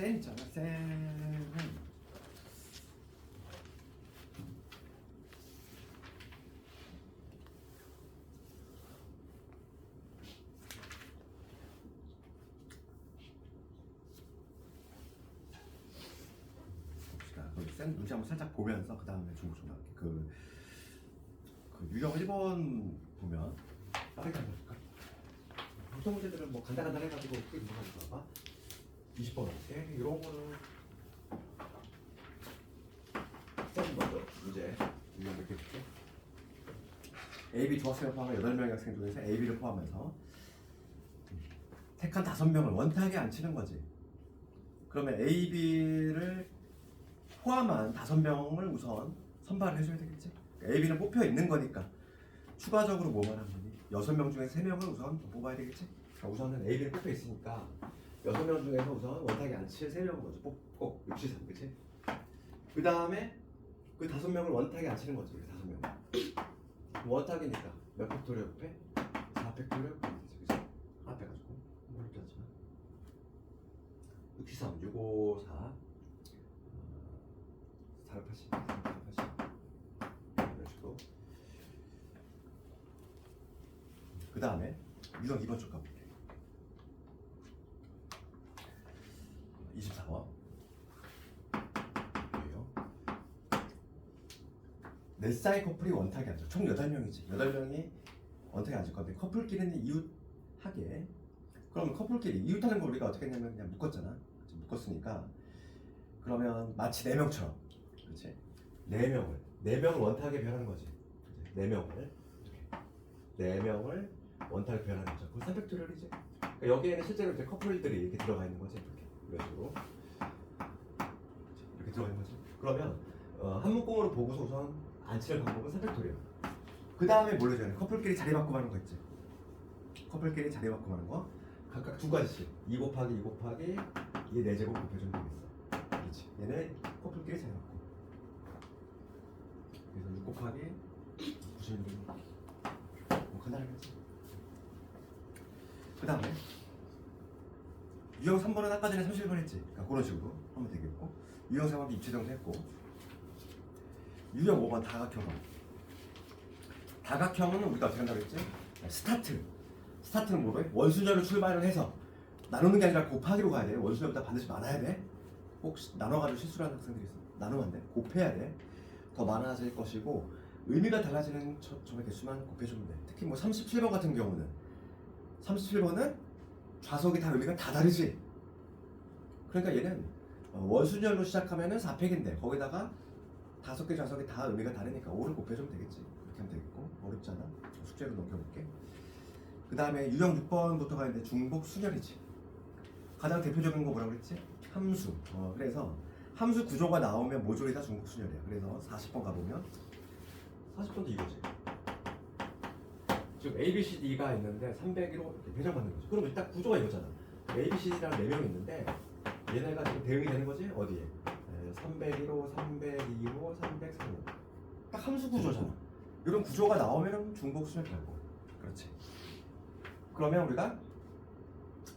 센 있잖아. 센은 봅시다. 센 문제 한번 살짝 보면서 그 다음에 중국 좀 나올게. 그 유형 1번 보면 빠르게 한번 볼까? 보통 문제들은 뭐 간단해가지고 크게 못하니까 봐봐. 20번 할게. 이런 거는 센 먼저 문제 유형 몇 개 줄게. AB 두 학생을 포함한 8명의 학생 중에서 AB를 포함해서 택한 5명을 원탁에 앉히는 거지. 그러면 AB를 포함한 5명을 우선 선발을 해줘야 되겠지. AB는 뽑혀 있는 거니까 추가적으로 뭐만 하면 되니? 6명 중에 3명을 우선 더 뽑아야 되겠지. 그러니까 우선은 AB는 뽑혀 있으니까 6명 중에서 우선 원탁에 앉힐 3명을 먼저 뽑고 6, 7, 3 그치? 그 다음에 그 5명을 원탁에 앉히는 거지. 5명을 원탁이니까 몇 팩토리얼 곱해? 4팩토리얼 곱해 그치? 하나 빼가지고 어렵지 않지만 6, 7, 3, 6, 5, 4 480 이런 식으로. 그 다음에 유형 2번 쪽 가볼게. 24번 넷 사이 커플이 원탁에 앉아. 총 8명이지. 8명이 원탁에 앉을 건데 커플끼리는 이웃하게. 그러면 커플끼리 이웃하는 걸 우리가 어떻게 했냐면 그냥 묶었잖아. 묶었으니까 그러면 마치 4명처럼 그렇지? 4명을 원탁에 변하는 거지. 4명을 원탁에 변하는 거죠. 그럼 3팩토리얼이지. 그러니까 여기에는 실제로 이제 커플들이 이렇게 들어가 있는 거지. 이런 식으로 이렇게 들어가 있는 거지. 그러면 한 묶음으로 보고서 우선 앉힐 방법은 3팩토리얼. 그 다음에 뭘 해줘야 돼? 커플끼리 자리 바꾸고 하는 거 있지. 커플끼리 자리 바꾸고 하는 거 각각 2가지씩 2 곱하기 2 곱하기 2의 4제곱 곱해주면 되겠어. 그렇지. 얘는 커플끼리 자리 바꾸고 그래서 6 곱하기 96 뭐 간단하게 했지. 그 다음에 유형 3번은 아까 전에 31번 했지. 그러니까 그런 식으로 하면 되겠고 유형 4번도 입체정도 했고 유형 5번 다각형은 우리가 어떻게 한다고 했지? 스타트는 뭐로 해? 원순열로 출발을 해서 나누는 게 아니라 곱하기로 가야 돼. 원순열보다 반드시 많아야 돼. 꼭 나눠가지고 실수를 하는 학생들이 있어. 나누면 안 돼. 곱해야 돼. 더 많아질 것이고 의미가 달라지는 점의 개수만 곱해주면 돼. 특히 뭐 37번 같은 경우는 37번은 좌석이 다 의미가 다 다르지. 그러니까 얘는 원순열로 시작하면은 4팩인데 거기다가 5개 좌석이 다 의미가 다르니까 5를 곱해주면 되겠지. 그렇게 하면 되겠고 어렵지 않아. 숙제로 넘겨볼게. 그 다음에 유형 6번부터가 있는데 중복 순열이지. 가장 대표적인 거 뭐라고 그랬지? 함수. 그래서 함수 구조가 나오면 모조리 다 중복 순열이야. 그래서 40번 가보면 40번도 이거지. 지금 A, B, C, D가 있는데 301호 이렇게 배정받는 거지. 그럼 일단 구조가 이거잖아. A, B, C, D랑 4명이 있는데 얘네가 지금 대응이 되는 거지? 어디에? 301호, 302호, 303호. 딱 함수 구조잖아. 이런 구조가 나오면 중복 순열이라고. 그렇지. 그러면 우리가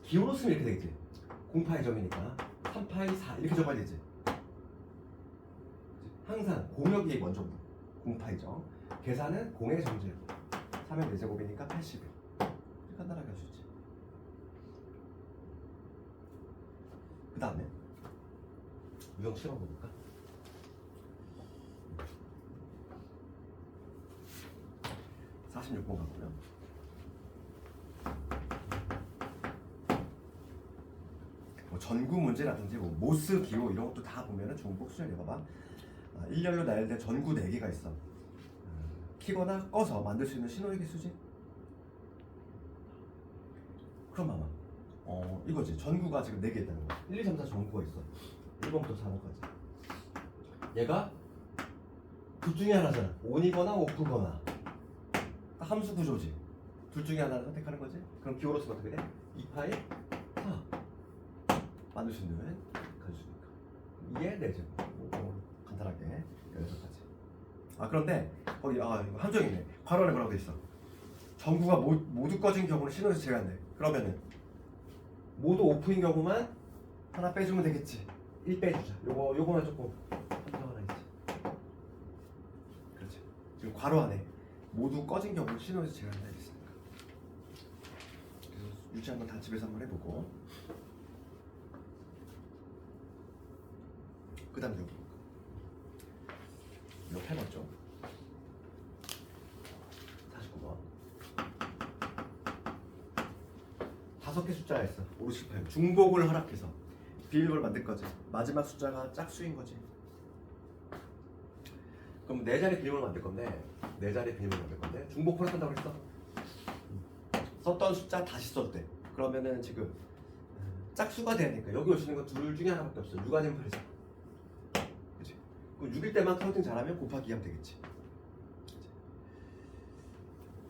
기호로 쓰면 이렇게 되겠지. 0파이 점이니까 3파이 4 이렇게 적어야 되지. 항상 공역이 먼저 0파이 점. 계산은 0의 정제곱. 3의 4제곱이니까 80이야. 이렇게 간단하게 할 수 있지. 그 다음에 유형 7번 볼까? 음. 46번 가보면 뭐 전구 문제라든지 뭐 모스 기호 이런 것도 다 보면은 중복 수준이야. 봐봐. 일렬로 나열된 전구 4개가 있어. 키거나 꺼서 만들 수 있는 신호의 개수지. 그럼 봐봐. 이거지. 전구가 지금 4개 있다는 거야. 1, 2, 3, 4 전구가 있어. 1번부터 4번까지. 얘가 둘 중에 하나잖아. 온이거나 오프거나. 함수 구조지. 둘 중에 하나를 선택하는 거지. 그럼 기호로 쓰면 어떻게 돼? 2파이 4 만들 수 있는 가져주니까 2의 4제곱. 간단하게 6가지. 그런데 거기 이거 함정이네. 괄호 안에 뭐라고 돼 있어? 전구가 모두 꺼진 경우는 신호에서 제외한대. 그러면은 모두 오프인 경우만 하나 빼주면 되겠지. 1 빼주자. 요거만 조금 함정 하나 있지. 그렇지. 지금 괄호 안에 모두 꺼진 경우 신호에서 제한다 있으니까. 그래서 유지 한번 다 집에서 한번 해보고. 그다음 여기. 이거 해봤죠. 49번. 5개 숫자가 있어. 5, 6, 7, 8. 중복을 허락해서 비밀번호를 만들 거지. 마지막 숫자가 짝수인 거지. 그럼 4자리 비밀번호 만들 건데 4자리 비밀번호 만들 건데 중복 허락한다고 그랬어. 썼던 숫자 다시 써도 돼. 그러면은 지금 짝수가 되니까 여기 올 수 있는 건 둘 중에 하나밖에 없어. 6 아니면 8이잖아. 그치? 그럼 6일 때만 카운팅 잘하면 곱하기 2 하면 되겠지.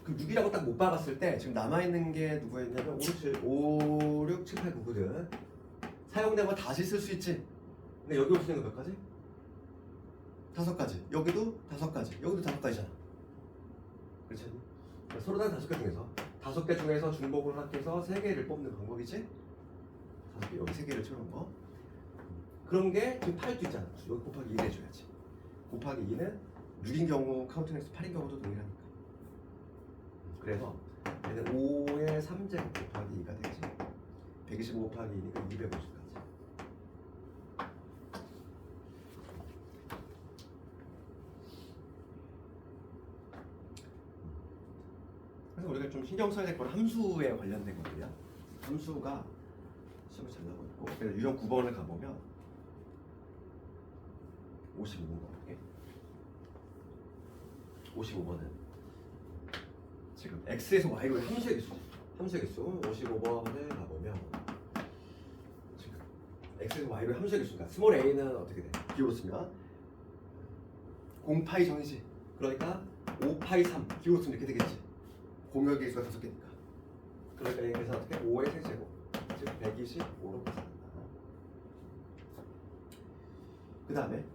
그 6이라고 딱 못 박았을 때 지금 남아있는 게 누구였냐면 5, 6, 7, 8, 9거든. 사용된 거 다시 쓸 수 있지. 근데 여기 올 수 있는 거 몇 가지? 5가지. 여기도 5가지. 여기도 5가지잖아. 그렇지? 서로 다른 5개 중에서 5개 중에서 중복을 허락해서 3개를 뽑는 방법이지? 5개, 여기 3개를 채우는 거. 그런 게 지금 8도 있잖아. 여기 곱하기 2 해줘야지. 곱하기 2는 6인 경우 카운팅에서 8인 경우도 동일하니까. 그래서 얘는 5의 3제곱 곱하기 2가 되지. 125 곱하기 2니까 250까지. 그래서 우리가 좀 신경 써야 될 건 함수에 관련된 것들이야. 함수가 시험을 잘 나오고 있고. 그래서 유형 9번을 가보면 55번 가볼게. 55번은 지금 x에서 y로 함수의 개수지. 함수의 개수 55번을 가보면 지금 x에서 y로 함수의 개수니까 스몰 a는 어떻게 돼? 기호로 쓰면 0파이 정이지. 그러니까 5파이 3 기호로 쓰면 이렇게 되겠지. 공역의 개수가 5개니까. 그러니까 여기서 어떻게 5의 세제곱 즉 125로 계산한다. 그 다음에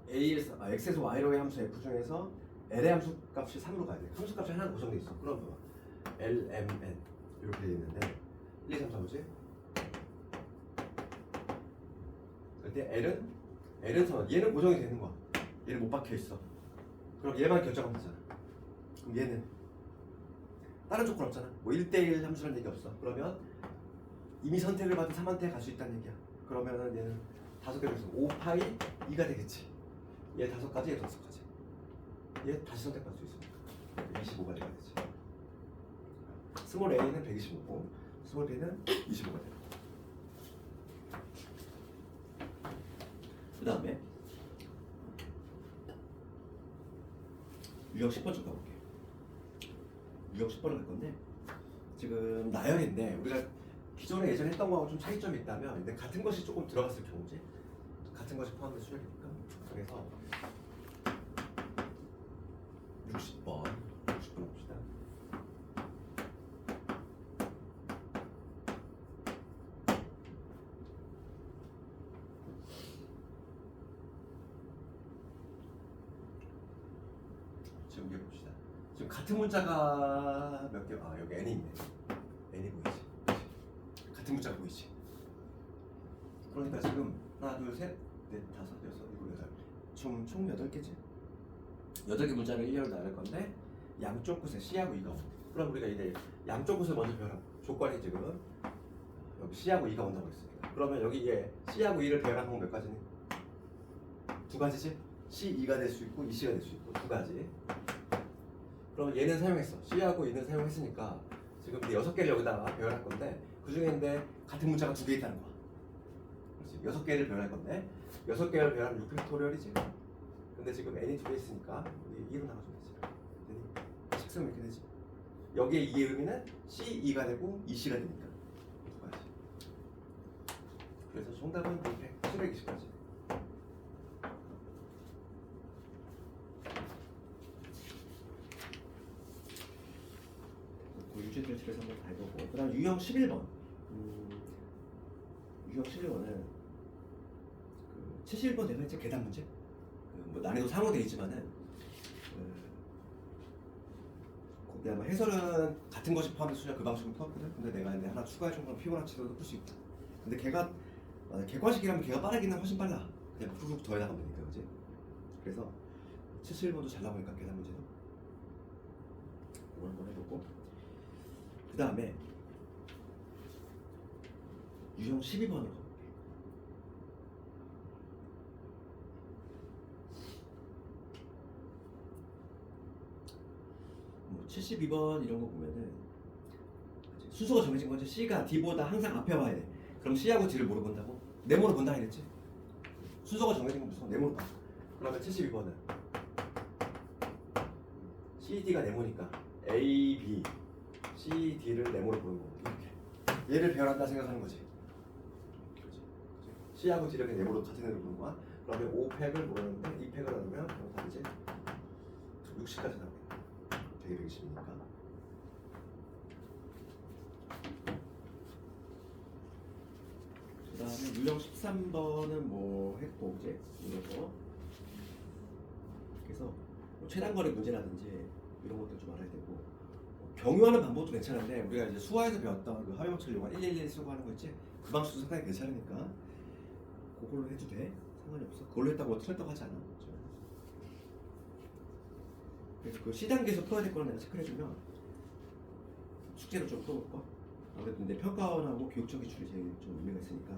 x에서 y로의 함수 f 중에서 l의 함수 값이 3으로 가야 돼. 함수 값이 하나 고정돼 있어. 그럼 뭐 lmn 이렇게 돼 있는데 1, 2, 3, 4, 5지? 그때 l은 선 얘는 고정이 되는 거야. 얘는 못 박혀 있어. 그럼 얘만 결정하면 되잖아. 그럼 얘는 다른 조건 없잖아. 뭐 1대1 함수라는 얘기 없어. 그러면 이미 선택을 받은 3한테 갈 수 있다는 얘기야. 그러면은 얘는 5개 중에서 5파이 2가 되겠지. 얘 5가지, 얘 5가지. 얘 다시 선택할 수 있으니까 25가 돼야 되지. 스몰 a는 125고 스몰 b는 25가 돼요. 그 다음에 유형 10번 좀 가볼게. 유형 10번을 갈 건데 지금 나열인데 우리가 기존에 예전에 했던 거하고 좀 차이점이 있다면 근데 같은 것이 조금 들어갔을 경우지. 같은 것이 포함된 수열이니까. 그래서 60번 봅시다. 지금 이게 봅시다. 지금 같은 문자가 몇 개? 아 여기 n이 있네. n이 보이지? 같은 문자가 보이지? 그러니까 지금 하나, 둘, 셋, 넷, 다섯, 여섯, 일곱, 여덟. 총 8개지? 8개 문자를 1렬로 나눌 건데 양쪽 끝에 C하고 E가 온다. 그럼 우리가 이제 양쪽 끝을 먼저 배열하고 조건이 지금 여기 C하고 E가 온다고 했으니까 그러면 여기에 C하고 E를 배열하는 건 몇 가지니? 2가지지? C, E가 될 수 있고 EC가 될 수 있고 2가지. 그러면 얘는 사용했어. C하고 E는 사용했으니까 지금 이제 6개를 여기다가 배열할 건데 그 중에 근데 같은 문자가 2개 있다는 거야. 그렇지? 6개를 배열할 건데 6개를 배열하면 6팩토리얼이지. 근데 지금 n이 2개 있으니까 우리 2로 나눠주면 되지. 식수면 이렇게 되지. 여기에 2의 의미는 C, E가 되고 EC가 되니까. 그래서 정답은 720까지. 유지들 집에서 한번 다 해보고 그 다음 유형 11번 유형 11번은 그 71번 내가 이제 계단 문제 뭐 난이도 상호 돼 있지만은 거기 아마 해설은 같은 것이 포함된 수냐 그 방식으로 풀었거든. 근데 내가 이제 하나 추가해 준 건 피보나치로도 풀 수 있다. 근데 걔가 객관식이라면 걔가 빠르기는 훨씬 빨라. 그냥 훅훅 더해 나가면 되니까, 그지? 그래서 77번도 잘 나오니까 계산 문제도 이걸 한번 해보고, 그 다음에 유형 12번으로 가볼게. 뭐 72번 이런 거 보면은 순서가 정해진 거지. C가 D보다 항상 앞에 와야 돼. 그럼 C하고 D를 뭐로 본다고? 네모로 본다 이랬지? 순서가 정해진 건 무슨 네모로 봐. 그러면 72번은 CD가 네모니까 A, B, C, D를 네모로 보는 거고, 이렇게 얘를 배열한다 생각하는 거지. C하고 D를 그냥 네모로 같은 애로 보는 거야. 그러면 5팩을 모르는데 2팩을 하면 다 이제 60까지 나오겠네. 되게 120이니까. 그 다음에 유형 13번은 뭐 했고, 이제 이거 그래서 뭐 최단거리 문제라든지 이런 것들 좀 알아야 되고, 경유하는 방법도 괜찮은데 우리가 이제 수화에서 배웠던 그 하회법칙 용어 111 쓰고 하는 거 있지? 그 방식도 상당히 괜찮으니까 그걸로 해도 돼. 상관이 없어. 그걸로 했다고 틀렸다고 하지 않아. 그래서 그 C단계에서 풀어야 될 거는 내가 체크해주면 숙제로 좀 풀어볼 거. 아무래도 이제 평가원하고 교육적 기출이 제일 좀 의미가 있으니까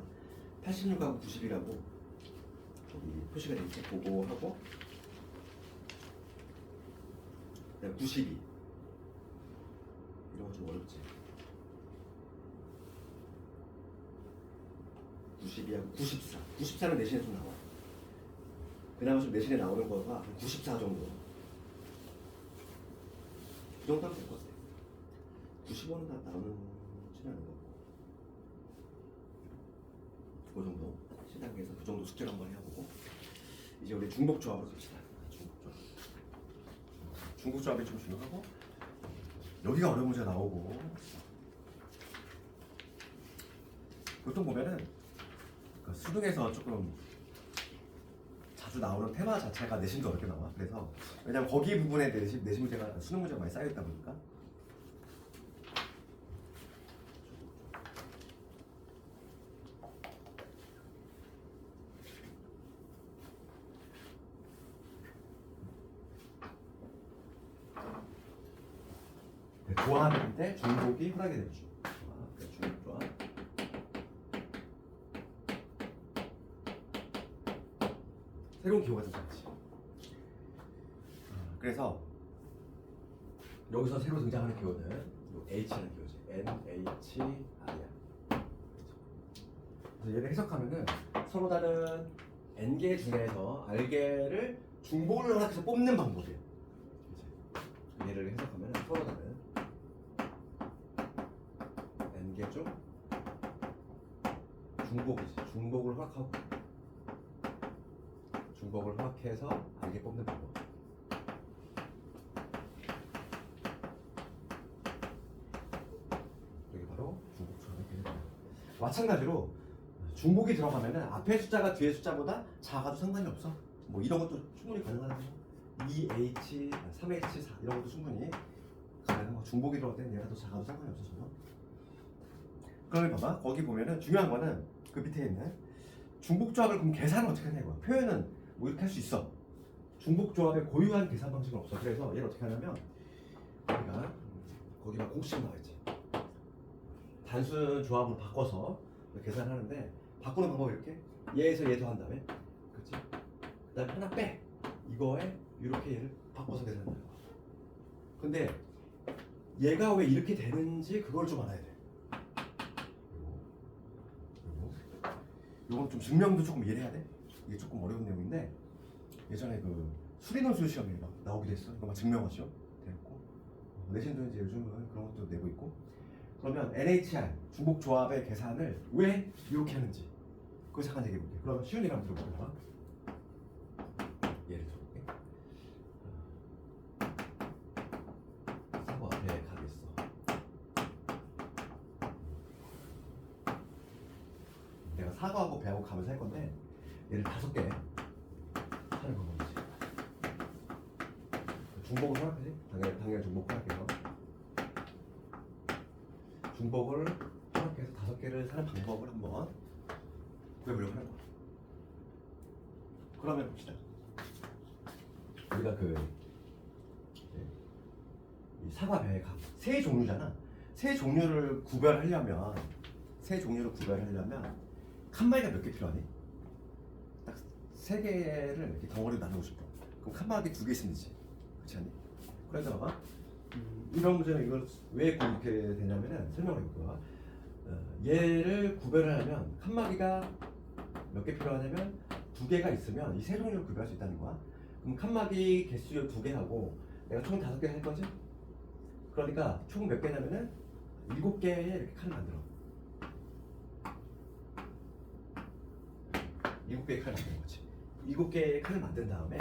86하고 90이라고 저기 표시가 돼 있죠. 그거 하고, 그다음 92 이런 거 좀 어렵지. 92하고 94. 94는 내신에 좀 나와. 그나마 좀 내신에 나오는 거가 94 정도. 그 정도 하면 될 것 같아. 95는 다 나오는지는 않은 것 같고. 그 정도. C단계에서 그 정도 숙제를 한번 해보고, 이제 우리 중복조합으로 씁시다. 중복조합. 중복조합이 좀 중요하고, 여기가 어려운 문제가 나오고, 보통 보면은 그 수능에서 조금 자주 나오는 테마 자체가 내신도 어렵게 나와. 그래서 왜냐면 거기 부분에 내신 문제가 수능 문제가 많이 쌓여있다 보니까. 조합인데 중복이 흔하게 되죠. 중복조합. 새로운 기호가 등장하지. 그래서 여기서 새로 등장하는 기호는 H라는 기호지. NHI야. 그래서 얘를 해석하면은 서로 다른 N개 중에서 R개를 중복을 하나 해서 뽑는 방법이에요. 얘를 해석하면 서로 다른 N개 중 중복이지. 중복을 허락하고 중복을 허락해서 R개 뽑는 방법. 여기 바로 중복조합의 개념입니다. 마찬가지로 중복이 들어가면은 앞에 숫자가 뒤에 숫자보다 작아도 상관이 없어. 뭐 이런 것도 충분히 가능하고 2H, 3H, 4 이런 것도 충분히 가능하고 중복이 들어갈 때는 얘가 더 작아도 상관이 없어 전혀. 그러면 봐봐 거기 보면은 중요한 거는 그 밑에 있는 중복조합을 그럼 계산을 어떻게 하냐 이거야. 표현은 뭐 이렇게 할 수 있어. 중복조합의 고유한 계산 방식은 없어. 그래서 얘를 어떻게 하냐면 우리가 거기가 공식 나와있지. 단순 조합으로 바꿔서 계산하는데 바꾸는 방법이 이렇게 얘에서 얘 더한 다음에 그렇지? 그 다음에 하나 빼 이거에 이렇게 얘를 바꿔서 계산한다는 거야. 근데 얘가 왜 이렇게 되는지 그걸 좀 알아야 돼. 요건 좀 증명도 조금 이해해야 돼. 이게 조금 어려운 내용인데 예전에 그 수리논술 시험에 나오기도 했어. 이거 막 증명하죠. 됐고 내신도 이제 요즘은 그런 것도 내고 있고. 그러면 NHR 중복 조합의 계산을 왜 이렇게 하는지 그거 잠깐 얘기해 볼게. 그러면 쉬운 일 한번 들어볼까? 예를 들어볼게. 사고 앞에 가겠어. 내가 사과하고 배하고 가면서 할 건데 얘를 5개 하는 방법이지. 중복을 허락하지? 당연히 중복 허락해서 중복을 허락해서 5개를 사는 방법을 한번 구해보려고 하는 거야. 그러면 봅시다. 우리가 이 사과 배가 세 종류잖아. 세 종류를 구별하려면 칸막이가 몇 개 필요하니? 딱 세 개를 이렇게 덩어리로 나누고 싶어. 그럼 칸막이 2개 있으면 되지. 그렇지 않니? 그래서 봐봐. 이런 문제는 이걸 왜 이렇게 되냐면은 설명을 해볼게요. 얘를 구별하려면 칸막이가 몇 개 필요하냐면 2개가 있으면 이 세 종류를 구별할 수 있다는 거야. 그럼 칸막이 개수 2개하고 내가 총 5개 할 거지? 그러니까 총 몇 개냐면은 7개의 이렇게 칸을 만들어. 7개의 칸을 만드는 거지. 7개의 칸을 만든 다음에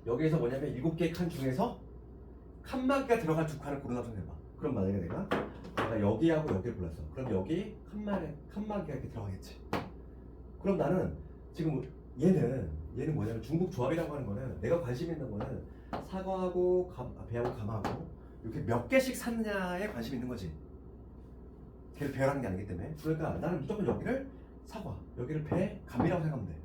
여기에서 뭐냐면 7개의 칸 중에서 칸막이가 들어갈 2칸을 고르라고 해봐. 그럼 만약에 내가 여기하고 여기를 골랐어. 그럼 여기 칸막이가 이렇게 들어가겠지. 그럼 나는 지금 얘는 뭐냐면 중복 조합이라고 하는 거는 내가 관심 있는 거는 사과하고 배하고 감하고 이렇게 몇 개씩 샀냐에 관심 있는 거지. 걔를 배열하는 게 아니기 때문에. 그러니까 나는 무조건 여기를 사과, 여기를 배, 감이라고 생각하면 돼.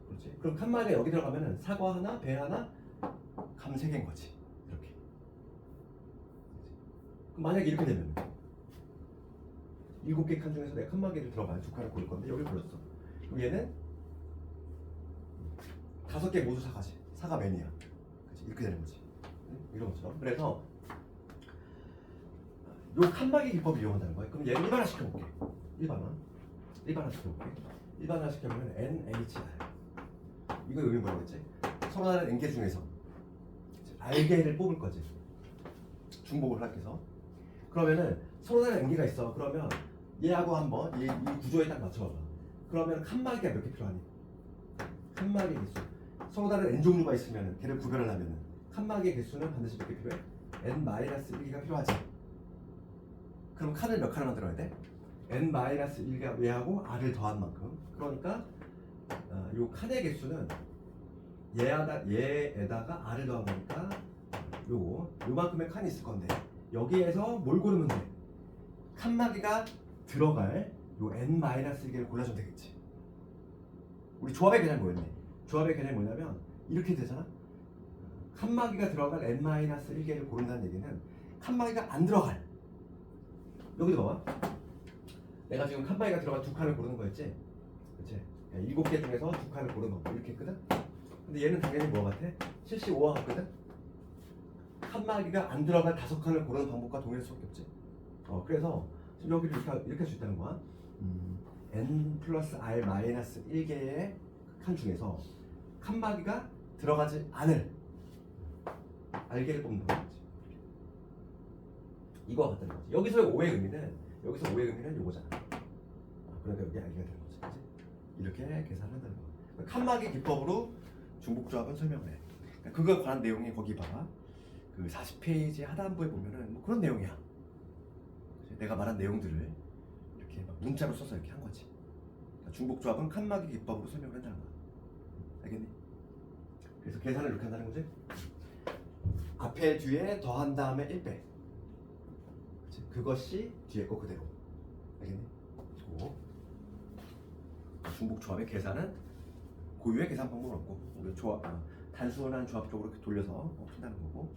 그렇지? 그럼 칸막이가 여기 들어가면은 사과 하나, 배 하나, 감 3개인 거지. 이렇게. 그럼 만약에 이렇게 되면 7개 칸 중에서 내가 칸막이를 들어가는 2칸을 고를 건데 여기를 골랐어. 그럼 얘는 5개 모두 사과지. 사과 맨이야. 그치? 이렇게 되는 거지. 이런 것처럼. 그래서 요 칸막이 기법을 이용한다는 거야. 그럼 얘를 일반화 시켜볼게. 일반화 시켜볼게. 일반화 시켜보면 NHR. 이거 의미 뭐라겠지? 서로 다른 N개 중에서 R개를 뽑을 거지. 중복을 하기 위해서. 그러면은 서로 다른 N개가 있어. 그러면 얘하고 한번 이 구조에 딱 맞춰봐봐. 그러면 칸막이가 몇 개 필요하니? 칸막이 개수. 서로 다른 N 종류가 있으면 걔를 구별하려면 칸막이의 개수는 반드시 몇 개 필요해? N-1개가 필요하지. 그럼 칸을 몇 칸을 만들어야 돼? N-1개 얘하고 R을 더한 만큼. 그러니까 요 칸의 개수는 얘에다가 R을 더한 거니까 요만큼의 칸이 있을 건데 여기에서 뭘 고르면 돼? 칸막이가 들어갈 요 N-1개를 골라주면 되겠지. 우리 조합의 개념이 뭐였니? 조합의 개념이 뭐냐면 이렇게 되잖아. 칸막이가 들어갈 N-1개를 고른다는 얘기는 칸막이가 안 들어갈, 여기도 봐봐. 내가 지금 칸막이가 들어갈 2칸을 고르는 거였지? 그치? 7개 중에서 2칸을 고르는 거 이렇게 했거든? 근데 얘는 당연히 뭐 같아? 75와 같거든? 칸막이가 안 들어갈 5칸을 고르는 방법과 동일할 수밖에 없지. 그래서 지금 여기를 이렇게 할 수 있다는 거야. N 플러스 R 마이너스 1개의 칸 중에서 칸막이가 들어가지 않을 R개를 뽑는 거지. 이거와 같다는 거지. 여기서의 오의 의미는 요거잖아. 그러니까 여기 R개가 되는 거지. 그치? 이렇게 계산한다는 거야. 칸막이 기법으로 중복조합은 설명을 해. 그거에 관한 내용이 거기 봐. 그 40페이지 하단부에 보면은 뭐 그런 내용이야. 내가 말한 내용들을 이렇게 막 문자로 써서 이렇게 한 거지. 그러니까 중복조합은 칸막이 기법으로 설명을 한다는 거야. 알겠니? 그래서 계산을 이렇게 한다는 거지. 앞에 뒤에 더한 다음에 1빼. 그치? 그것이 뒤에 거 그대로. 알겠니? 그리고 중복조합의 계산은 고유의 계산 방법은 없고 우리 단순한 조합 쪽으로 이렇게 돌려서 한다는 거고.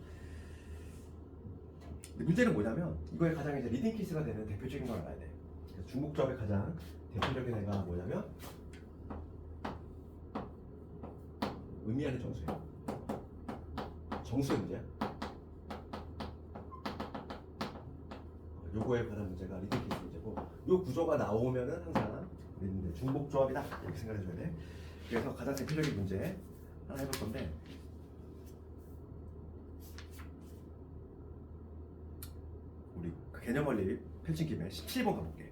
근데 문제는 뭐냐면 이거의 가장 이제 리딩 케이스가 되는 대표적인 걸 알아야 돼. 그래서 중복조합의 가장 대표적인 애가 뭐냐면 의미하는 정수예요. 정수의 문제야. 요거에 관한 문제가 리딩 케이스 문제고, 요 구조가 나오면은 항상 우리는 중복조합이다 이렇게 생각해줘야 돼. 그래서 가장 대표적인 문제 하나 해볼 건데, 우리 개념 원리 펼친 김에 17번 가볼게.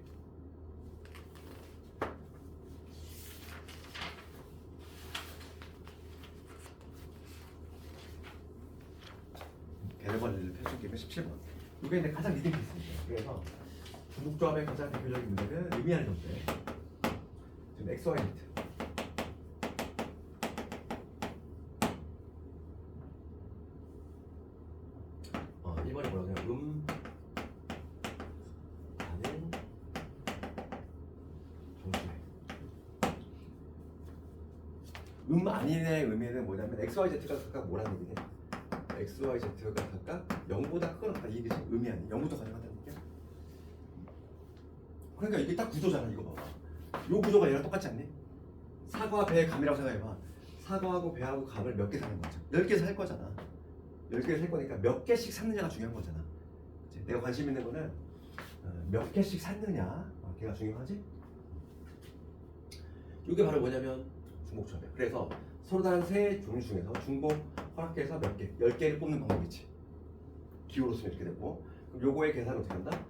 개념 원리를 펼친 김에 17번. 이게 이제 가장 리딩 케이스입니다. 그래서 중복조합의 가장 대표적인 문제는 의미하는 정수예요. 지금 XY 리미트. 이번에 뭐라고 하냐면 단일 아닌의 의미는 뭐냐면 XYZ가 각각 뭐라는 얘기냐? XYZ가 각각 0보다 크거나 같다. 이게 의미 아니야. 0보다 가져간다는 얘기야. 그러니까 이게 딱 구조잖아. 이거 봐봐. 요 구조가 얘랑 똑같지 않니? 사과, 배, 감이라고 생각해봐. 사과하고 배하고 감을 몇 개 사는 거죠? 10개 살 거잖아. 10개 살 거니까 몇 개씩 샀느냐가 중요한 거잖아. 그치? 내가 관심 있는 거는 몇 개씩 샀느냐, 걔가 중요하지? 이게 바로 뭐냐면 중복조합이야. 그래서 서로 다른 세 종류 중에서 중복 허락해서 몇 개, 10개를 뽑는 방법이지. 기호로 쓰면 이렇게 되고, 그럼 요거의 계산은 어떻게 한다?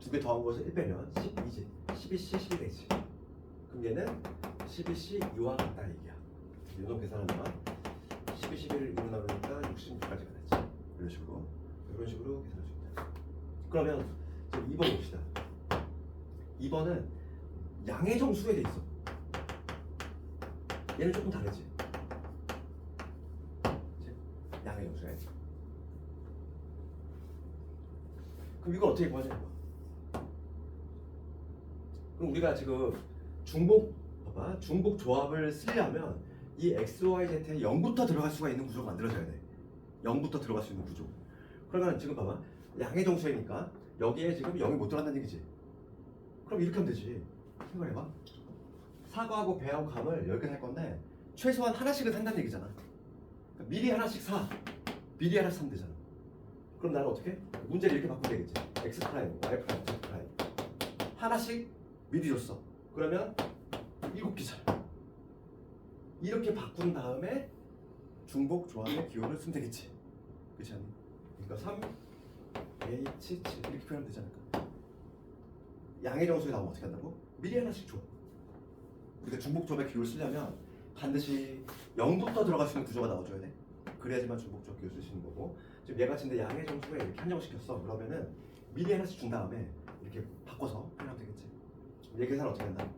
두 개 더한 것을 1 빼면 12지. 12C, 12 되지. 그럼 얘는 12C 2와 같다 얘기야. 요놈 계산하면 12, 11을 2로 나누니까 66까지가 되지. 이런 식으로 계산할 수 있다. 그러면 지금 2번 봅시다. 2번은 양의 정수에 돼 있어. 얘는 조금 다르지. 양의 정수에. 그럼 이걸 어떻게 구하냐고. 그럼 우리가 지금 중복 조합을 쓰려면 이 XYZ에 0부터 들어갈 수가 있는 구조가 만들어져야 돼. 0부터 들어갈 수 있는 구조. 그러면 지금 봐봐. 양의 정수니까 여기에 지금 0이 못 들어간다는 얘기지. 그럼 이렇게 하면 되지. 생각해봐. 사과하고 배하고 감을 10개 살 건데 최소한 하나씩은 산다는 얘기잖아. 그러니까 미리 하나씩 사. 미리 하나씩 사면 되잖아. 그럼 나는 어떻게? 문제를 이렇게 바꾸면 되겠지. X 프라임, Y 프라임, Z 프라임. 하나씩 미리 줬어. 그러면 7개잖아. 이렇게 바꾼 다음에 중복 조합의 기호를 쓰면 되겠지. 그렇지 않니? 그러니까 3H7 이렇게 표현하면 되지 않을까? 양의 정수에 나오면 어떻게 한다고? 미리 하나씩 줘. 우리가 중복 조합의 기호를 쓰려면 반드시 0부터 들어갈 수 있는 구조가 나와줘야 돼. 그래야지만 중복 조합 기호를 쓸 수 있는 거고. 지금 얘가 근데 양의 정수에 이렇게 한정시켰어. 그러면은 미리 하나씩 준 다음에 이렇게 바꿔서 표현하면 되겠지. 얘 계산 어떻게 한다?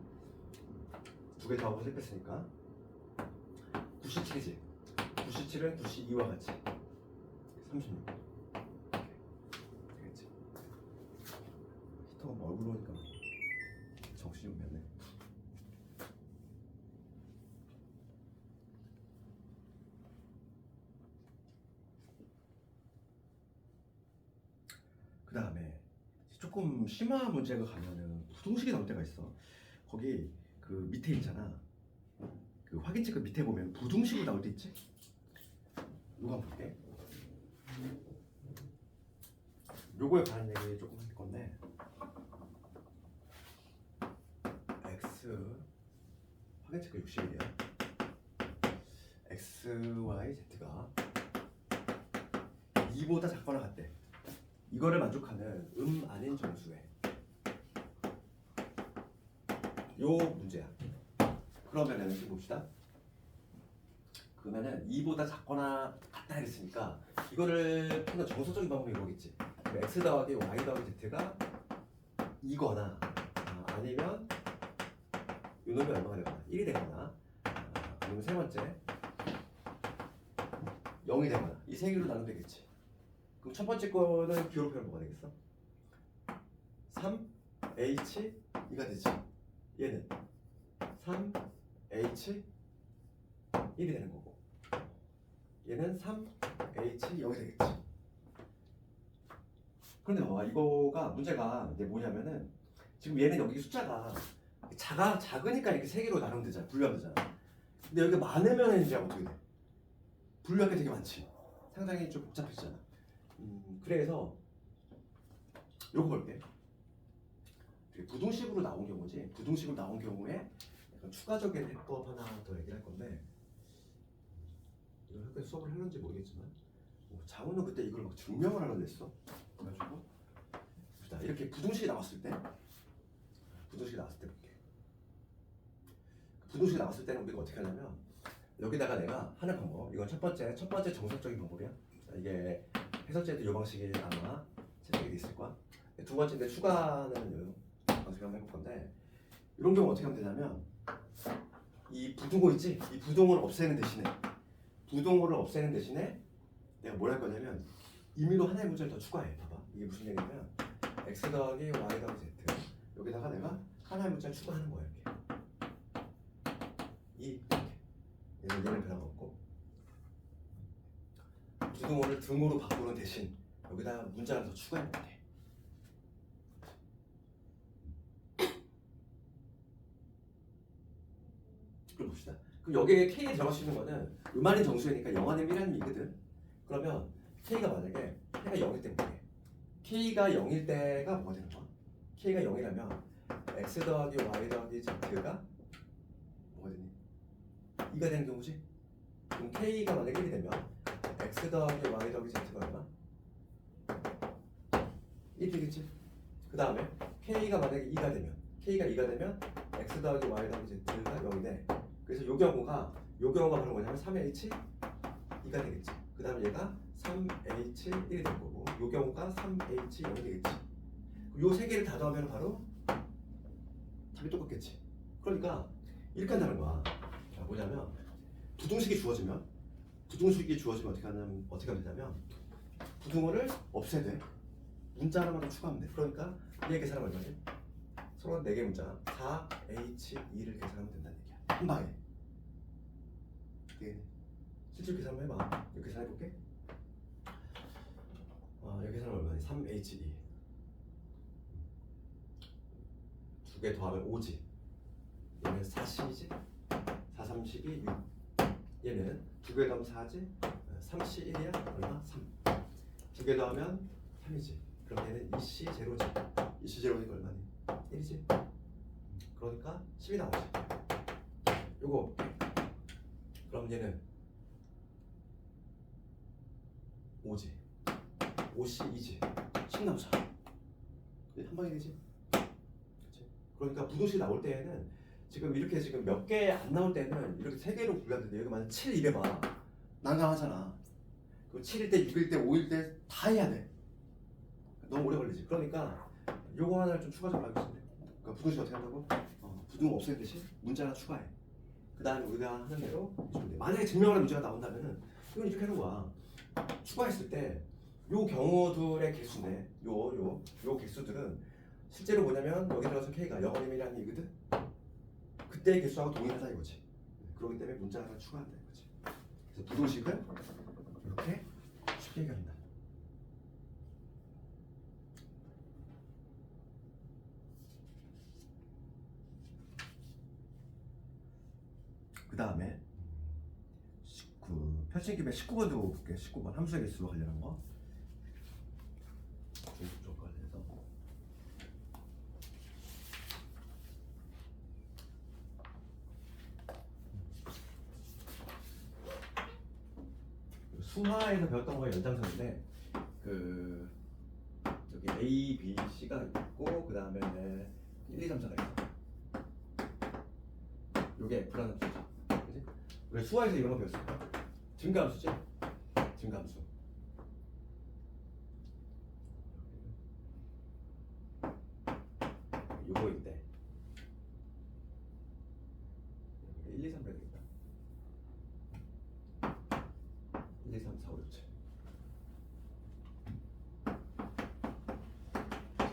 2개 더하고 1 뺐으니까 97이지. 97은 92와 같이 36. 되겠지. 히터가 얼굴 오니까 정신이 없네. 그 다음에 조금 심한 문제가 가면은 부동식이 나올 때가 있어. 거기 그 밑에 있잖아. 그 확인체 그 밑에 보면 부등식으로 나올 때 있지? 요거 한번 볼게. 요거에 관한 얘기 조금 할 건데 X 확인체 그 60이야. X, Y, Z가 2보다 작거나 같대. 이거를 만족하는 아닌 정수에 요 문제야. 그러면은 이렇게 봅시다. 그러면은 2보다 작거나 같다 했으니까 이거를 푸는 정서적인 방법이 이거겠지. X 더하기 Y 더하기 Z가 2거나 아니면 요 놈이 얼마가 되거나 1이 되거나 아니면 세 번째 0이 되거나 이 세 개로 나누면 되겠지. 그럼 첫 번째 거는 기호로 표현 뭐가 되겠어? 3H 2가 되지. 얘는 3H 1이 되는 거고 얘는 3H 0이 되겠지. 그런데 봐봐, 이거가 문제가 이제 뭐냐면은 지금 얘는 여기 숫자가 작으니까 이렇게 세 개로 나누면 되잖아. 분류하면 되잖아. 근데 여기가 많으면 이제 어떻게 돼? 분류할 게 되게 많지. 상당히 좀 복잡해지잖아. 그래서 요거 볼게. 부등식으로 나온 경우지. 부등식으로 나온 경우에 약간 추가적인 해법 하나 더 얘기를 할 건데 이걸 학교에서 수업을 하는지 모르겠지만 장훈은 그때 이걸 막 증명을 하려고 했어. 그래가지고 자, 이렇게 부등식이 나왔을 때 볼게. 부등식이 나왔을 때는 우리가 어떻게 하냐면 여기다가 내가 하는 방법, 이건 첫 번째 정석적인 방법이야. 자, 이게 해설제도 이 방식이 아마 제작이 돼 있을 거야. 두 번째인데 추가는 요 방식을 한번 해볼 건데 이런 경우 어떻게 하면 되냐면 이 부등호 있지? 이 부등호를 없애는 대신에 내가 뭘 할 거냐면 임의로 하나의 문자를 더 추가해. 봐봐, 이게 무슨 얘기냐면 X 더하기 Y 더하기 Z 여기다가 내가 하나의 문자를 추가하는 거야. 이렇게 얘는 변화가 없고 부등호를 등호로 바꾸는 대신 여기다 문자를 더 추가하면 돼. 그럼 봅시다. 그럼 여기에 K에 들어갈 수 있는 거는 음한인 정수니까 영한의 미란이거든. 그러면 K가 만약에 K가 0일 때 뭐해? K가 0일 때가 뭐가 되는 거야? K가 0이라면 X 더하기 Y 더하기 Z가 뭐가 되니? 2가 되는 경우지? 그럼 K가 만약에 1이 되면 X 더하기 Y 더하기 Z가 얼마? 1이 되겠지? 그 다음에 K가 만약에 2가 되면 X 더하기 Y 더하기 Z가 0이 돼. 그래서 요 경우가 바로 뭐냐면 3H 2가 되겠지. 그 다음에 얘가 3H 1이 될 거고 요 경우가 3H 0이 되겠지. 요 세 개를 다 더하면 바로 답이 똑같겠지. 그러니까 이렇게 한다는 거야. 자, 뭐냐면 부등식이 주어지면 어떻게 하면 되냐면 부등호를 없애야 돼. 문자 하나만 더 추가하면 돼. 그러니까 얘 계산하면 얼마지? 서로 4개 문자 4H2를 계산하면 된다는 얘기야. 한 방에. 네. 실제로 계산 한번 해봐. 여기 계산해볼게. 여기 계산하면 얼마니? 3H2 두 개 더하면 5지. 얘는 4C지. 4, 3, 12, 6. 얘는 두 개 더하면 4지. 3C 1이야? 얼마? 3. 두 개 더하면 3이지. 그럼 얘는 2C 제로지. 2C 제로니까 얼마니? 1이지. 그러니까 10이 나오지. 요거 그럼 얘는 5지. 5C 2지. 10 나오잖아. 한 방에 되지. 그치? 그러니까 부등식 나올 때에는 지금 이렇게 지금 몇 개 안 나올 때는 이렇게 세 개로 불렸는데 여기 만약 7 이래봐. 난감하잖아. 그 7일 때, 6일 때, 5일 때 다 해야 돼. 너무 오래 걸리지. 그러니까 요거 하나를 좀 추가적으로 하겠습니다. 그러니까 부등식 어떻게 한다고? 부등 없애듯이 문자 하나 추가해. 그 다음에 우리가 하는 대로 해주면 돼. 만약에 증명하는 문제가 나온다면은 이건 이렇게 하는 거야. 추가했을 때 요 경우들의 개수네. 요 개수들은 실제로 뭐냐면 여기 들어가서 K가 0이라는 얘기거든. 그때의 개수하고 동일하다 이거지. 그렇기 때문에 문자 하나 추가한다 이거지. 그래서 부등식은 이렇게 쉽게 해결한다. 그 다음에 19, 19번 두고 볼게. 19번 함수의 개수와 관련한 거. 중국 관련해서. 수화에서 배웠던 거의 연장선인데 여기 A, B, C가 있고 그 다음에 1, 2, 3, 4가 있어. 요게 F라는 함수지. 그치? 우리 수화에서 이런 거 배웠을 거야. 증가함수지? 증가함수. 요거일 때 1, 2, 3 해야 되겠다. 1, 2, 3, 4, 5, 6, 7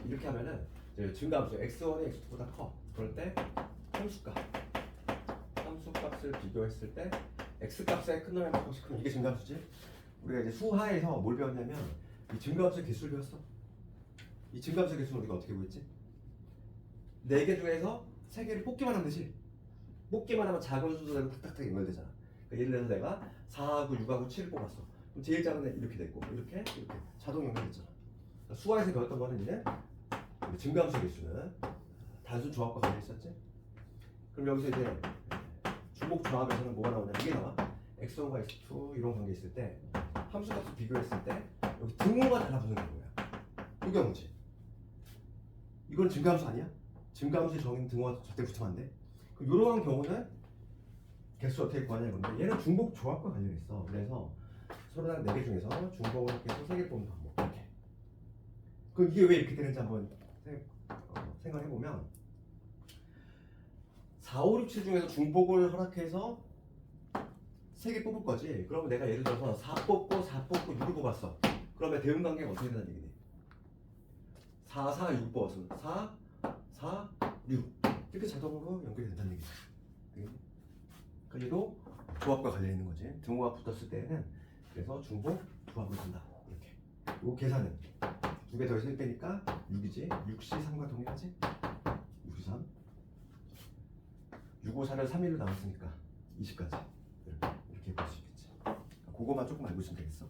이렇게 하면은 이제 증가함수 x1이 x2보다 커. 그럴 때 함수값을 비교했을 때 x값의 큰 놈의 만큼씩 크면 이게 증가함수지. 우리가 이제 수하에서 뭘 배웠냐면 이 증가함수의 개수를 배웠어. 이 증가함수의 개수는 우리가 어떻게 구했지? 4개 중에서 3개를 뽑기만 하면 되지. 뽑기만 하면 작은 순서대로 탁탁탁 연결되잖아. 그러니까 예를 들어서 내가 4하고 6하고 7을 뽑았어. 그럼 제일 작은 애 이렇게 됐고 이렇게 자동 연결됐잖아. 그러니까 수하에서 배웠던 거는 이제 증가함수 개수는 단순 조합과 관련 있었지. 그럼 여기서 이제 중복 조합에서는 뭐가 나오냐? 이게 나와. x1과 x2 이런 관계 있을 때 함수값을 비교했을 때 여기 등호가 달라붙는 거야. 이 경우지. 이건 증가함수 아니야? 증가함수의 정의는 등호가 절대 붙으면 안 돼. 그럼 이러한 경우는 개수 어떻게 구하냐 건데 얘는 중복 조합과 관련이 있어. 그래서 서로 다른 4개 중에서 중복을 계속 3개 뽑는 방법. 이렇게. 그럼 이게 왜 이렇게 되는지 한번 생각해보면 4, 5, 6, 7 중에서 중복을 허락해서 3개 뽑을 거지. 그러면 내가 예를 들어서 4 뽑고 4 뽑고 6을 뽑았어. 그러면 대응 관계가 어떻게 된다는 얘기니? 4, 4, 6 뽑았어. 4, 4, 6 이렇게 자동으로 연결이 된다는 얘기지. 얘도 조합과 관련 있는 거지. 등호가 붙었을 때는 그래서 중복 조합을 한다. 이렇게. 요 계산은 두 개 더해서 1빼니까 6이지. 6시 3과 동일하지? 6시 3. 6, 5, 4를 3, 1로 나눴으니까 20까지. 이렇게 볼 수 있겠지. 그거만 조금 알고 있으면 되겠어.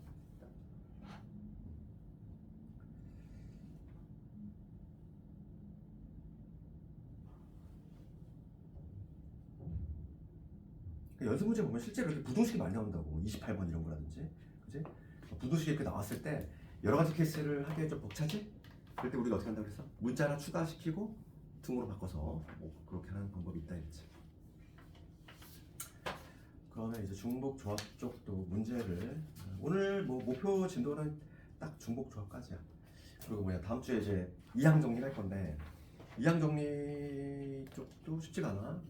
연습 문제 보면 실제로 이렇게 부등식이 많이 나온다고. 28번 이런 거라든지, 그지? 부등식이 이렇게 나왔을 때 여러 가지 케이스를 하기에 좀 벅차지? 그럴 때 우리가 어떻게 한다고 그랬어? 문자 하나 추가시키고 등으로 바꿔서 뭐 그렇게 하는 방법이 있다 이랬지. 그러면 이제 중복 조합 쪽도 문제를 오늘 뭐 목표 진도는 딱 중복 조합까지야. 그리고 뭐냐 다음 주에 이제 이항 정리를 할 건데 이항 정리 쪽도 쉽지가 않아.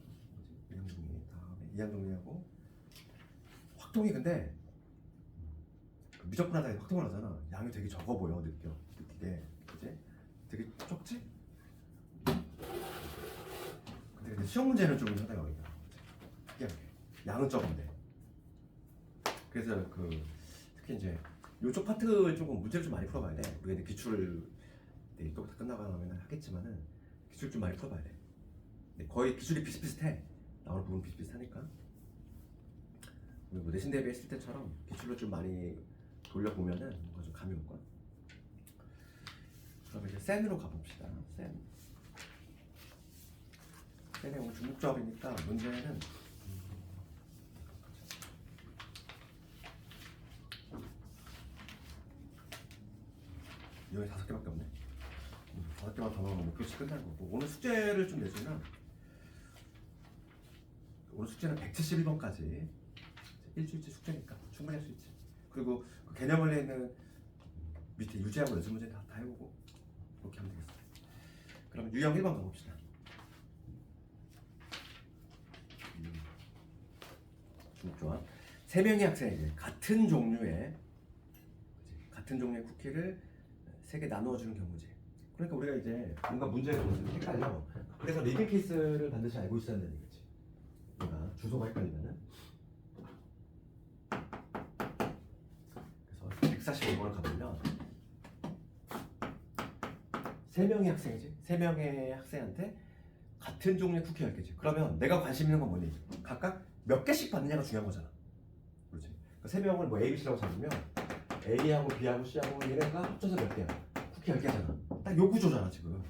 이항 정리 다음에 이항 정리하고 확통이 근데 미적분하다 확통을 하잖아. 양이 되게 적어 보여 느끼게 그지? 되게 적지? 근데 시험 문제는 좀 상당히 어렵다. 특이하게 양은 적은데 그래서 그 특히 이제 요쪽 파트 조금 문제를 좀 많이 풀어봐야 돼. 우리가 이제 기출을 또 다 끝나가면 하겠지만은 기출 좀 많이 풀어봐야 돼. 근데 거의 기출이 비슷비슷해. 나오는 부분 비슷비슷하니까. 뭐 내신 대비 했을 때처럼 기출로 좀 많이 돌려보면은 뭔가 좀 감이 올 거야. 그럼 이제 센으로 가봅시다. 센의 오늘 중복조합이니까 문제는 여기 5개밖에 없네. 5개만 더 넣으면 목표치 끝나는 거고 오늘 숙제를 좀 내주면 오늘 숙제는 171번까지 일주일치 숙제니까 충분히 할 수 있지. 그리고 그 개념 원리에 있는 밑에 유지하고 연습 문제 다 해보고 그렇게 하면 되겠어. 그럼 유형 1번 가봅시다. 중조합 3명의 학생에게 같은 종류의 쿠키를 3개 나누어주는 경우지. 그러니까 우리가 이제 뭔가 문제를 보면 헷갈려. 그래서 리딩 케이스를 반드시 알고 있어야 된다는 얘기지. 얘가 주소가 헷갈리면은. 그래서 145번을 가보면 3명의 학생이지. 3명의 학생한테 같은 종류의 쿠키 10개지. 그러면 내가 관심 있는 건 뭐니? 각각 몇 개씩 받느냐가 중요한 거잖아. 그렇지. 그러니까 3명을 뭐 A, B, C라고 잡으면 A하고 B하고 C하고 얘네가 합쳐서 몇 개야? 쿠키 10개잖아. 딱 요 구조잖아 지금.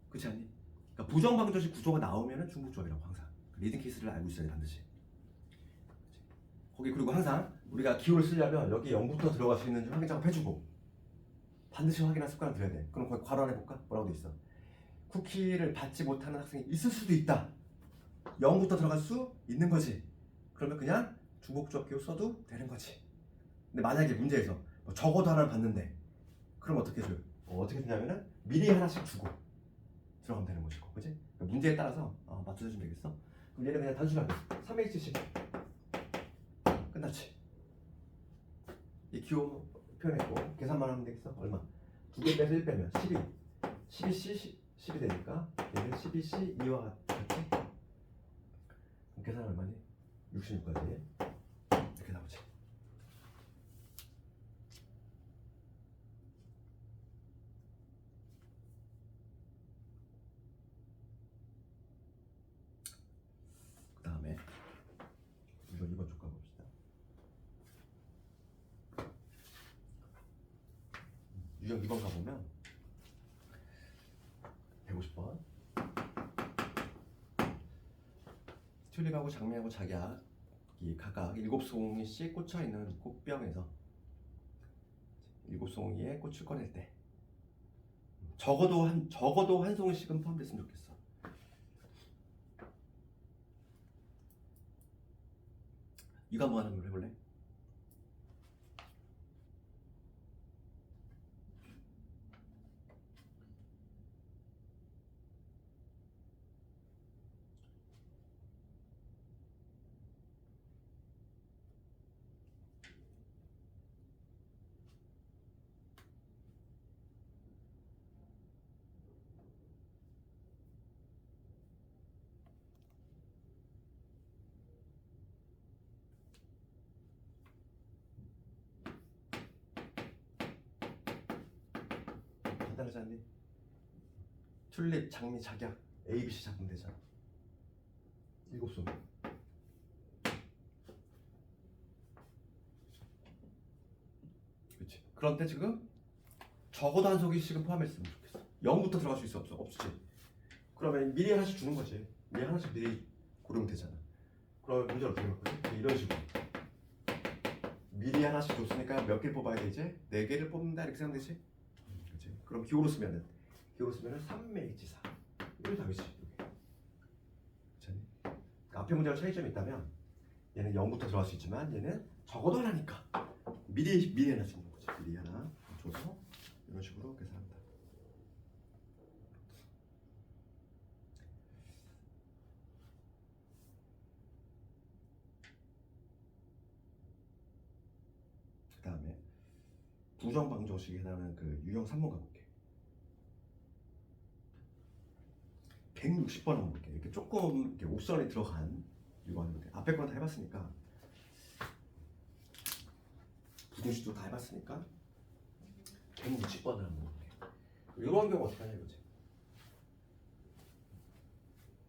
그렇지 않니? 그러니까 부정방정식 구조가 나오면은 중복조합이라고 항상. 리딩 케이스를 알고 있어야 돼 반드시. 거기 그리고 항상 우리가 기호를 쓰려면 여기 0부터 들어갈 수 있는지 확인 작업해주고 반드시 확인할 습관을 들여야 돼. 그럼 거기 괄호 안에 볼까? 뭐라고 돼 있어? 쿠키를 받지 못하는 학생이 있을 수도 있다. 0부터 들어갈 수 있는 거지. 그러면 그냥 중복조합 기호 써도 되는 거지. 근데 만약에 문제에서 뭐 적어도 하나를 받는데 그럼 어떻게 줘요? 어떻게 되냐면은 미리 하나씩 주고 들어가면 되는 것이고, 그치? 그러니까 문제에 따라서 맞춰주면 되겠어? 그럼 얘는 그냥 단순하게 3H씩 끝났지. 이 기호 표현했고 계산만 하면 되겠어? 얼마? 2개 빼서 1 빼면 12 12C 10이 되니까 얘는 12C 2와 같지? 그럼 계산 얼마니? 66까지 이렇게 나오지. 그 다음에 이거 2번 쪽 가봅시다. 유형 2번 가보면 150번 튤립하고 장미하고 작약이 각각 7송이씩 꽂혀있는 꽃병에서 7송이의 꽃을 꺼낼 때 적어도 한 송이씩은 포함됐으면 좋겠어. 이거 한번 해볼래? 간단하지 않니? 튤립, 장미, 작약, ABC 작품 되잖아. 7소면. 그렇지. 그런데 지금 적어도 한 소개씩은 포함했으면 좋겠어. 0부터 들어갈 수 있어 없어? 없지. 그러면 미리 하나씩 주는 거지. 미리 하나씩 미리 고르면 되잖아. 그러면 문제를 어떻게 바꾸지? 이런 식으로 미리 하나씩 줬으니까 몇 개 뽑아야 되지? 4개를 뽑는다 이렇게 생각되지? 그렇지. 그럼 기호로 쓰면은 3H4 이걸 답이지. 그렇지. 앞에 문제가 차이점이 있다면 얘는 0부터 들어갈 수 있지만 얘는 적어도 하나니까 미리 하나 주는 거지. 미리 하나 줘서 이런 식으로 계산합니다. 그 다음에 부정방정식에 해당하는 그 유형 3번 가볼게. 160번 한번 볼게. 이렇게 조금 이렇게 옵션이 들어간 이거 하는 건데 앞에 건 다 해봤으니까 부등식도 다 해봤으니까 160번을 한번 볼게. 이런 경우 어떻게 하냐 이거지.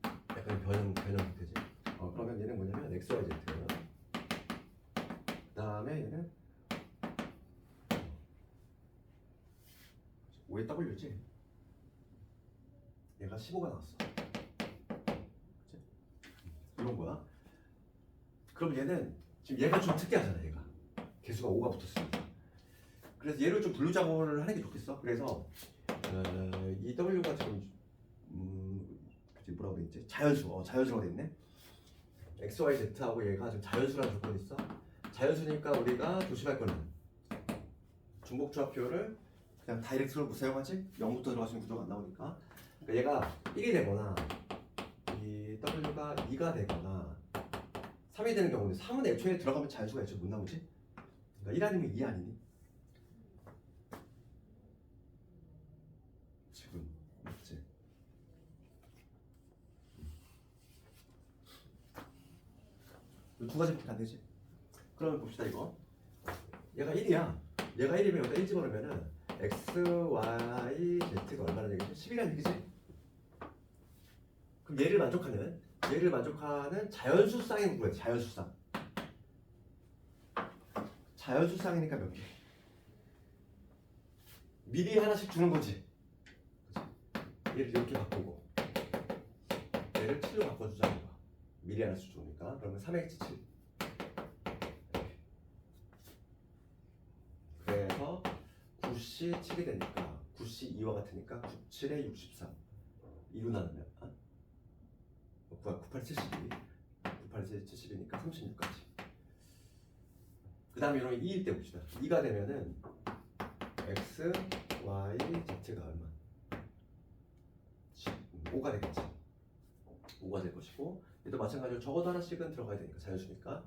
약간 변형 형태지. 그러면 얘는 뭐냐면 x, y, z. 그 다음에 얘는 5의 w지. 얘가 15가 나왔어. 그치? 이런 거야. 그럼 얘는 지금 얘가 좀 특이하잖아. 얘가 개수가 5가 붙었으니까. 그래서 얘를 좀 분류 작업을 하는 게 좋겠어. 그래서 이 w가 지금 그치 뭐라고 돼 있지? 자연수. 자연수라고 돼 있네. x, y, z하고 얘가 지금 자연수라는 조건이 있어. 자연수니까 우리가 조심할 거는 중복조합표를 그냥 다이렉트로 사용하지? 0부터 들어가시는 구조가 안 나오니까. 그러니까 얘가 1이 되거나 이 w가 2가 되거나 3이 되는 경우는 3은 애초에 들어가면 자연수가 애초에 못 나오지? 그러니까 1 아니면 2 아니니? 지금 맞지? 두 가지밖에 안 되지? 그러면 봅시다 이거. 얘가 1이야. 얘가 1이면 여기다 1 집어넣으면은 x, y, z가 얼마나 되겠지? 10이라는 얘기지? 그럼 얘를 만족하는 자연수쌍인 거야. 자연수쌍이니까 몇 개? 미리 하나씩 주는 거지. 그치? 얘를 이렇게 바꾸고 얘를 7로 바꿔주자는 거야. 미리 하나씩 주니까. 그러면 3x7. 그래서 9c 7이 되니까 9c 2와 같으니까 9, 7에 63 2로 나누면 98, 72 98, 70이니까 36까지. 그 다음에 이런 2일 때 봅시다. 2가 되면은 x, y, z가 얼마? 5가 되겠지. 5가 될 것이고 얘도 마찬가지로 적어도 하나씩은 들어가야 되니까 자연수니까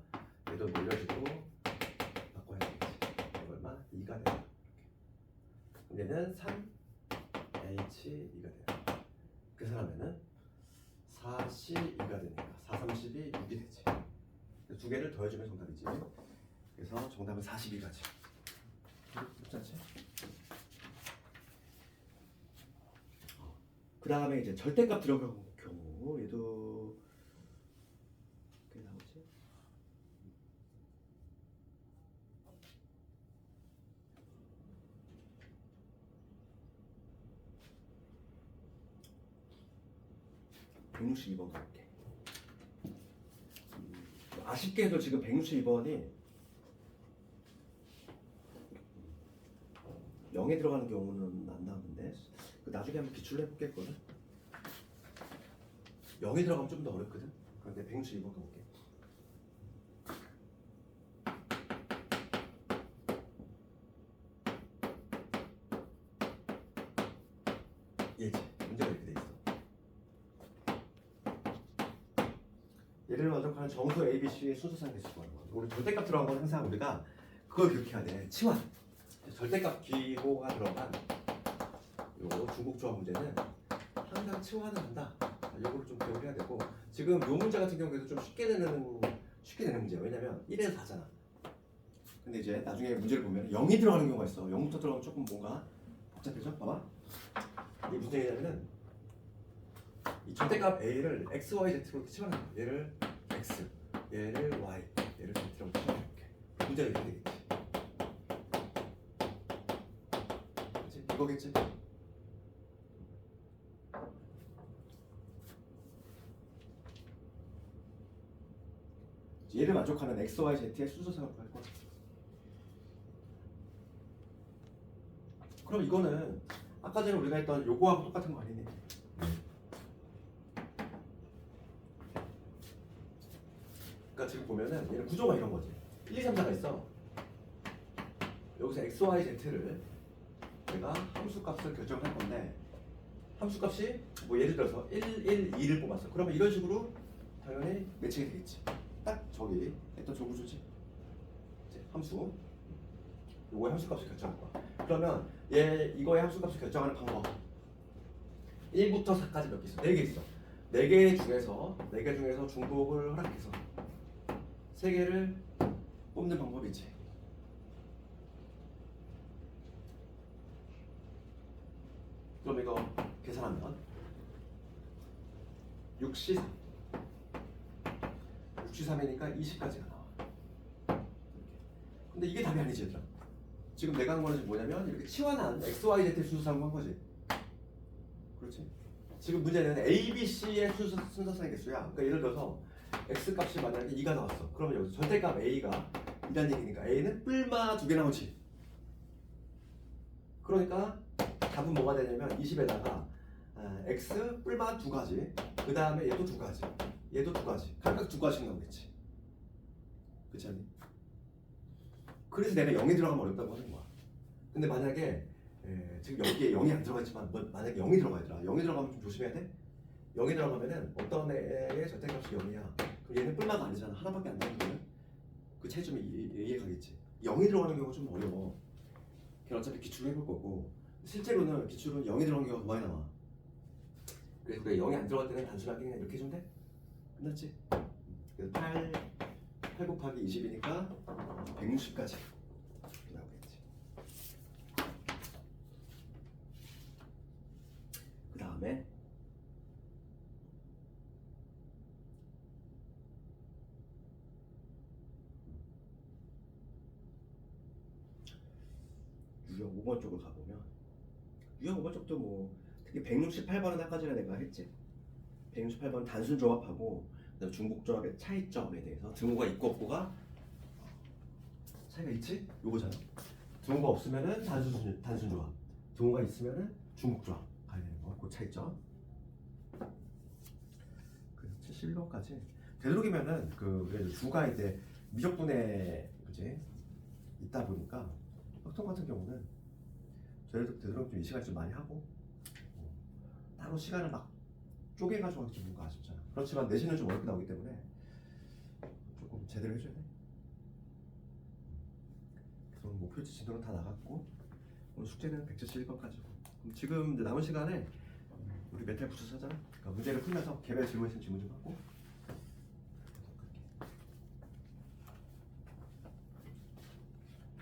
얘도 뭐 이런 식으로 바꿔야 되겠지. 얼마? 2가 돼요. 얘는 3H2가 돼요. 계산하면은 4C2가 되니까 4, 32, 6이 되지. 두 개를 더해주면 정답이지. 그래서 정답은 42가지. 그렇지 않지? 그 다음에 이제 절대값 들어간 경우 얘도 어떻게 나오지? (162번) 가볼게. 아쉽게도 지금 162번이 0에 들어가는 경우는 안 나오는데 그 나중에 한번 기출로 해볼게. 그거는 0에 들어가면 좀 더 어렵거든. 그런데 162번 가볼게. 얘지. 문제가 이렇게 돼 있어. 얘를 만족하는 정수 A, B, C의 순서상 개수가 하는 거야. 우리 절대값 들어간 건 항상 우리가 그걸 기억해야 돼. 치환. 절대값 기호가 들어간 요 중복조합 문제는 항상 치환을 한다. 이거를 좀 기억을 해야 되고, 지금 요 문제 같은 경우에도 좀 쉽게 되는 문제야. 왜냐면 1에서 4잖아. 근데 이제 나중에 문제를 보면 0이 들어가는 경우가 있어. 0부터 들어가면 조금 뭔가 복잡해져. 봐봐. 이게 무슨 얘기냐면은 이 절대값 a를 x, y, z로 이렇게 치환하는 거야. 얘를 x, 얘를 y, 얘를 z라고 치환해 이렇게. 문제가 이렇게 되겠지. 그렇지? 이거겠지? 얘를 만족하는 x, y, z의 순서상으로 할 거야. 그럼 이거는 아까 전에 우리가 했던 요거하고 똑같은 거 아니니? 그러니까 지금 보면은 얘는 구조가 이런 거지. 1, 2, 3, 4가 있어. 여기서 x, y, z를 내가 함수값을 결정할 건데 함수값이 뭐 예를 들어서 1, 1, 2를 뽑았어. 그러면 이런 식으로 당연히 매칭이 되겠지. 딱 저기 했던 저 구조지. 이제 함수 요거의 함수값을 결정할 거야. 그러면 얘 이거의 함수값을 결정하는 방법 1부터 4까지 몇 개 있어? 4개 있어. 4개 중에서 중복을 허락해서 3개를 뽑는 방법이지. 그럼 이거 계산하면 6C3 6C3이니까 20까지가 나와. 이렇게. 근데 이게 답이 아니지 얘들아. 지금 내가 한 거는 지금 뭐냐면 이렇게 치환한 x, y, z 순서상으로 한 거지. 그렇지? 지금 문제는 a, b, c의 순서상의 개수야. 그러니까 예를 들어서 x 값이 만약에 2가 나왔어. 그러면 여기서 절대값 a가 2라는 얘기니까 a는 뿔마 2개 나오지. 그러니까 답은 뭐가 되냐면 20에다가 x 뿔마 2가지, 그 다음에 얘도 2가지, 얘도 2가지, 각각 2가지씩 나오겠지. 그렇지 않니? 그래서 내가 0이 들어가면 어렵다고 하는 거야. 근데 만약에 지금 여기에 0이 안 들어가 있지만 만약에 0이 들어가 있더라. 0이 들어가면 좀 조심해야 돼. 0이 들어가면은 어떤 애의 절대값이 0이야. 그럼 얘는 뿔마가 아니잖아. 하나밖에 안 되는 그 차이점이 이해가겠지. 0이 들어가는 경우가 좀 어려워. 걔는 어차피 기출을 해볼 거고 실제로는 기출은 0이 들어가는 경우가 더 많이 나와. 그래서 우리가 0이 안 들어갈 때는 단순하게 그냥 이렇게 해주면 돼? 끝났지? 그래서 8 곱하기 20이니까 160까지 나오겠지. 그 다음에 유형 5번 쪽으로 가보면 유형 5번 쪽도 뭐 특히 168번은 아까 전에 내가 했지. 168번은 단순 조합하고 그다음에 중복 조합의 차이점에 대해서 등호가 있고 없고가 차이가 있지? 요거잖아. 등호가 없으면은 단순 조합, 등호가 있으면은 중복 조합 가야 되는 거. 그 차이점. 그래서 71번까지 되도록이면은 그 주가 이제 미적분에 그지 있다 보니까 확통 같은 경우는 되도록 좀 이 시간 좀 많이 하고 따로 시간을 막 쪼개가지고 하기 좀 뭔가 아쉽잖아. 그렇지만 내신은 좀 어렵게 나오기 때문에 조금 제대로 해줘야 돼. 그래서 목표치 진도는 다 나갔고 오늘 숙제는 171번까지고 지금 이제 남은 시간에 우리 멘탈 붙여서 하잖아. 그러니까 문제를 풀면서 개별 질문 있으면 질문 좀 하고